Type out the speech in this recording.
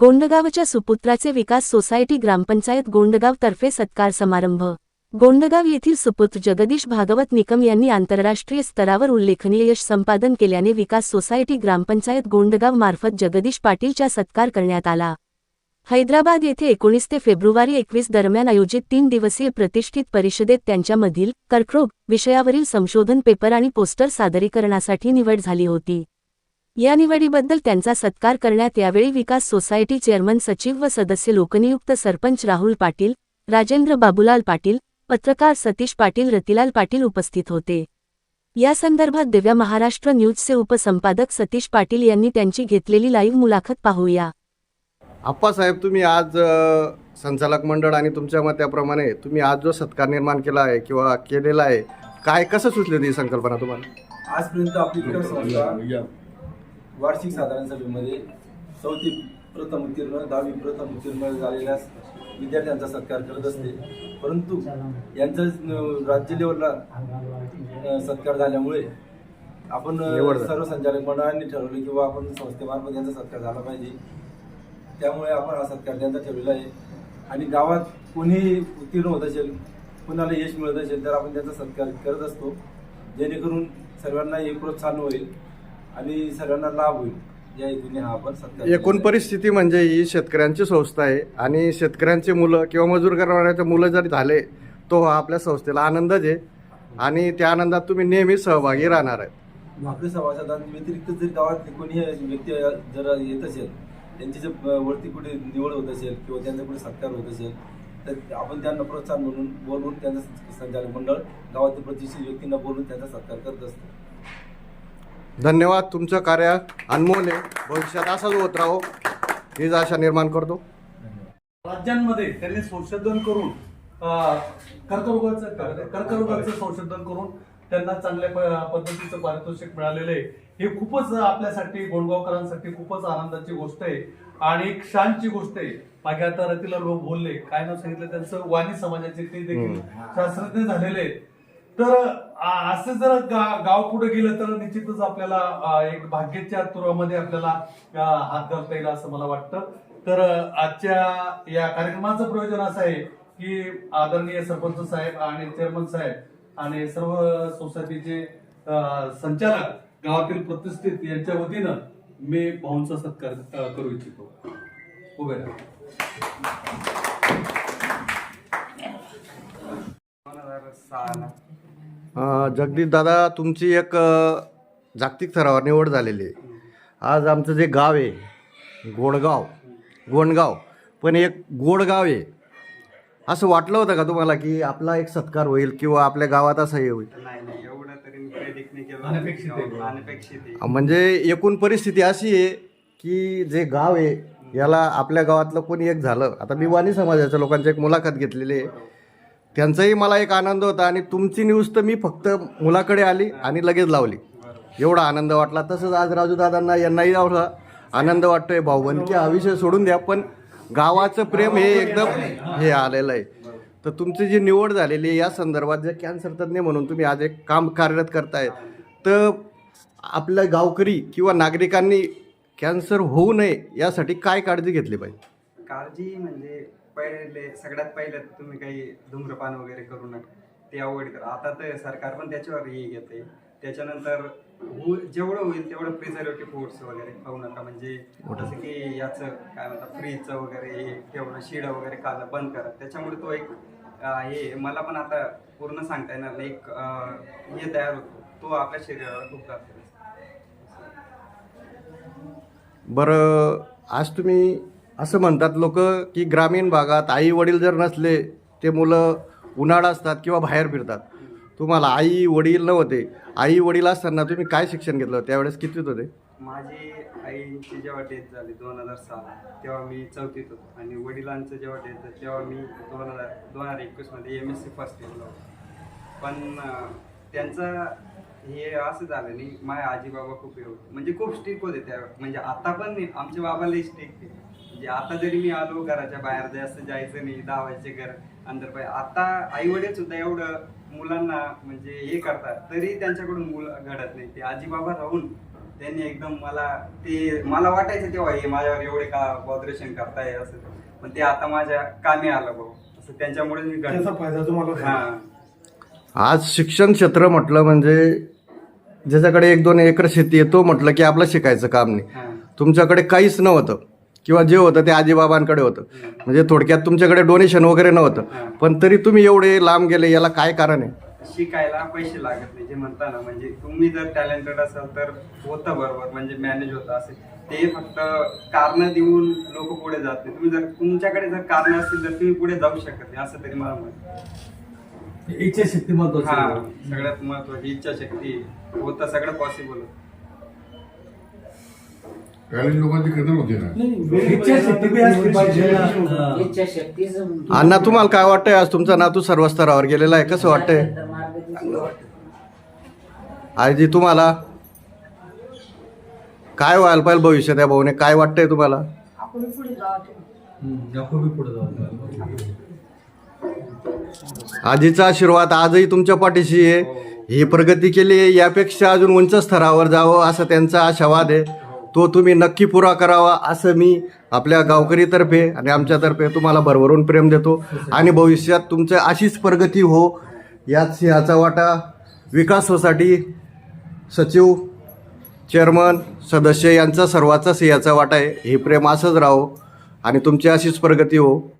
गोंडगावच्या सुपुत्राचे विकास society ग्रामपंचायत गोंडगाव तर्फे सत्कार समारंभ। गोंडगाव येथील सुपुत्र जगदीश भागवत निकम यांनी आंतरराष्ट्रीय स्तरावर उल्लेखनीय यश संपादन केल्याने विकास सोसायटी ग्रामपंचायत गोंडगाव मार्फत जगदीश पाटीलचा सत्कार करण्यात आला। हैदराबाद येथे 19 ते फेब्रुवारी 21 दरम्यान आयोजित 3 दिवसीय प्रतिष्ठित परिषदेत त्यांच्यामधील कर्करोग विषयावरील संशोधन पेपर आणि पोस्टर सादरीकरणासाठी निवड झाली होती। या निवडीबद्दल त्यांचा सत्कार करण्यात यावेळी विकास सोसायटी चेअरमन सचिव व सदस्य लोकनियुक्त सरपंच राहुल पाटील, राजेंद्र बाबूलाल पाटील, पत्रकार सतीश पाटील, रतिलाल पाटील उपस्थित होते। या संदर्भात दिव्य महाराष्ट्र न्यूजचे उपसंपादक सतीश पाटील यांनी त्यांची घेतलेली लाईव्ह मुलाखत पाहूया। आप्पासाहेब, तुम्ही आज संचालक मंडळ आणि तुमच्या मताप्रमाणे तुम्ही आज जो सत्कार निर्माण केला आहे किंवा केलेला आहे, काय कसं सुचली होती संकल्पना तुम्हाला? आजपर्यंत आपली विकास संस्था वार्षिक साधारण सभेमध्ये 4थी प्रथम उत्तीर्ण 10वी प्रथम उत्तीर्ण झालेल्या विद्यार्थ्यांचा सत्कार करत असते, परंतु यांचा राज्य लेवलला सत्कार झाल्यामुळे आपण सर्व संचालक मंडळांनी ठरवले की आपण संस्थेमार्फत यांचा सत्कार झाला पाहिजे। त्यामुळे आपण हा सत्कार त्यांचा ठेवलेला आहे आणि गावात कोणी उत्तीर्ण होत असेल, कुणाला यश मिळत असेल तर आपण त्यांचा सत्कार करत असतो, जेणेकरून सर्वांना एक प्रोत्साहन होईल आणि सर्वांना लाभ होईल या हेतूने हा आपण सत्कार। एकूण परिस्थिती म्हणजे ही शेतकऱ्यांची संस्था आहे आणि शेतकऱ्यांची मुलं किंवा मजूर करणाऱ्याचे मुलं जरी झाले तो हा आपल्या संस्थेला आनंदच आहे आणि त्या आनंदात तुम्ही नेहमी सहभागी राहणार आहे। आपल्या सभासदांव्यतिरिक्त जर गावात कोणी व्यक्ती जर येत असेल, त्यांची जर वरती कुठे निवड होत असेल किंवा त्यांचा कुठे सत्कार होत असेल तर आपण त्यांना प्रोत्साहन म्हणून बोलवून त्यांचं संचालक मंडळ गावातील प्रतिष्ठित व्यक्तींना बोलून त्यांचा सत्कार करत असतो। धन्यवाद, तुमचं कार्य अनमोल आहे, भविष्यात असंच होत राहो हीच आशा निर्माण करतो। राज्यांमध्ये त्यांनी संशोधन करून कर्करोगाचं संशोधन करून त्यांना चांगल्या पद्धतीचं पारितोषिक मिळालेलं आहे। हे खूपच आपल्यासाठी गोंडगावकरांसाठी खूपच आनंदाची गोष्ट आहे आणि एक शानची गोष्ट आहे। मागे आता रतिलाल लोक बोलले, काय नाव सांगितलं त्यांचं, वाणी समाजाचे ते देखील शास्त्रज्ञ झालेले आहेत। तर असं जर गाव पुढे गेलं तर निश्चितच आपल्याला एक भाग्याच्या तुरामध्ये आपल्याला हात घालता येईल असं मला वाटतं। तर आजच्या या कार्यक्रमाचं प्रयोजन असं आहे की आदरणीय सरपंच साहेब आणि चेअरमन साहेब आणि सर्व सोसायटीचे संचालक गावातील प्रतिष्ठित यांच्या वतीनं मी भाऊंचा सत्कार करू इच्छितो। उभे राहा। जगदीश दादा, तुमची एक जागतिक स्तरावर निवड झालेली आहे। आज आमचं जे गाव आहे गोंडगाव पण एक गोडगाव आहे, असं वाटलं होतं का तुम्हाला की आपला एक सत्कार होईल किंवा आपल्या गावात असं हे होईल? नाही, एवढं तरी प्रेडिक्ट नाही केलं, अनपेक्षित आहे। म्हणजे एकूण परिस्थिती अशी आहे की जे गाव आहे याला आपल्या गावातलं कोणी एक झालं। आता मी वाणी समाजाच्या लोकांची एक मुलाखत घेतलेली आहे, त्यांचाही मला एक आनंद होता आणि तुमची न्यूज तर मी फक्त मुलाकडे आली आणि लगेच लावली, एवढा आनंद वाटला। तसंच आज राजूदादांना यांनाही एवढा आनंद वाटतोय। भाऊबंदकी हा विषय सोडून द्या, पण गावाचं प्रेम हे एकदम हे आलेलं आहे। तर तुमची जी निवड झालेली आहे या संदर्भात जे कॅन्सर तज्ज्ञ म्हणून तुम्ही आज एक काम कार्यरत करताय, तर आपल्या गावकरी किंवा नागरिकांनी कॅन्सर होऊ नये यासाठी काय काळजी घेतली पाहिजे? काळजी म्हणजे सगळ्यात पहिलं तुम्ही काही धूम्रपान वगैरे करू नका, ते अवॉइड करा। आता तर सरकार पण त्याच्यावर हे घेते। त्याच्यानंतर जेवढं होईल तेवढं प्रिझर्वेटिव्ह फूड्स वगैरे खाऊ नका, म्हणजे जसं की याचं काय म्हणतात फ्रीजचं वगैरे हे ठेवणं, शिडं वगैरे खाणं बंद करा। त्याच्यामुळे तो एक हे मला पण आता पूर्ण सांगता येणार नाही, एक हे तयार होतो, तो आपल्या शरीराला खूप त्रास देतो। बरं, आज तुम्ही असं म्हणतात लोक की ग्रामीण भागात आई वडील जर नसले ते मुलं उन्हाळा असतात किंवा बाहेर फिरतात, तुम्हाला आई वडील नव्हते, आई वडील असताना तुम्ही काय शिक्षण घेतलं, त्यावेळेस कितवीत होते? माझी आईची जेव्हा डेथ झाली 2006 तेव्हा मी 4थीत होतो आणि वडिलांचं जेव्हा डेथ झाली तेव्हा मी 2021 मध्ये MSc फर्स्ट इयरला होतो। पण त्यांचं हे असं झालं नाही, माझे आजी बाबा खूप म्हणजे खूप स्ट्रिक्ट होते त्यावेळेस, म्हणजे आता पण नाही, आमच्या बाबालाही स्ट्रिक्ट आहे। म्हणजे आता जरी मी आलो घराच्या बाहेर जास्त जायचं नाही, धावायचे घर अंदर पाहिजे। आता आई वडील सुद्धा एवढं मुलांना म्हणजे हे करतात तरी त्यांच्याकडून मुलं घडत नाही, ते आजी बाबा राहून त्यांनी एकदम मला वाटायचं तेव्हा हे माझ्यावर एवढे का बॉदरेशन करताय असं, पण ते आता माझ्या कामी आलं भाऊ, असं त्यांच्यामुळे मी त्याचा फायदा तुम्हाला हा. आज शिक्षण क्षेत्र म्हटलं म्हणजे ज्याच्याकडे 1-2 एकर शेती आहे तो म्हटलं की आपलं शिकायचं काम नाही. हा. तुमच्याकडे काहीच नव्हतं किंवा जे होतं ते आजीबाबांकडे होतं, म्हणजे थोडक्यात तुमच्याकडे डोनेशन वगैरे नव्हतं, पण तरी तुम्ही एवढे लांब गेले, याला काय कारण आहे? शिकायला पैसे लागत नाही जे म्हणता ना, म्हणजे तुम्ही जर टॅलेंटेड असाल तर होतं बरोबर, म्हणजे मॅनेज होतं असेल. ते फक्त कारण देऊन लोक पुढे जात नाही. तुम्ही जर तुमच्याकडे जर कारण असतील तर तुम्ही पुढे जाऊ शकत नाही, असं तरी मला म्हणतं. इच्छाशक्ती महत्वाची हा, आहे. सगळ्यात महत्वाची इच्छाशक्ती होतं, सगळं पॉसिबल होतं. टॅलेंट लोकांची कदर होते ना. इच्छाशक्ती बी असली पाहिजे. अण्णा, तुम्हाला काय वाटतंय? आज तुमचा नातू सर्वस्तरावर गेलेला आहे, कसं वाटतंय? आजी, तुम्हाला काय व्हायला पाहिजे भविष्यात या भाऊने, काय वाटतंय तुम्हाला? आपण बी पुढे जाऊ. आजीचा आशीर्वाद आजही तुमच्या पाठीशी आहे. ही प्रगती केली आहे, यापेक्षा अजून उंच स्तरावर जावं असं त्यांचा आशावाद आहे. तो तुम्ही नक्की पुरा करावा असं मी आपल्या गावकरीतर्फे आणि आमच्यातर्फे तुम्हाला भरभरून प्रेम देतो. आणि भविष्यात तुमचं अशीच प्रगती हो, यात सिंहाचा वाटा. विकास सोसायटी सचिव, चेअरमन, सदस्य यांचा सर्वांचा सिंहाचा वाटा आहे. हे प्रेम असंच राहो आणि तुमची अशीच प्रगती हो.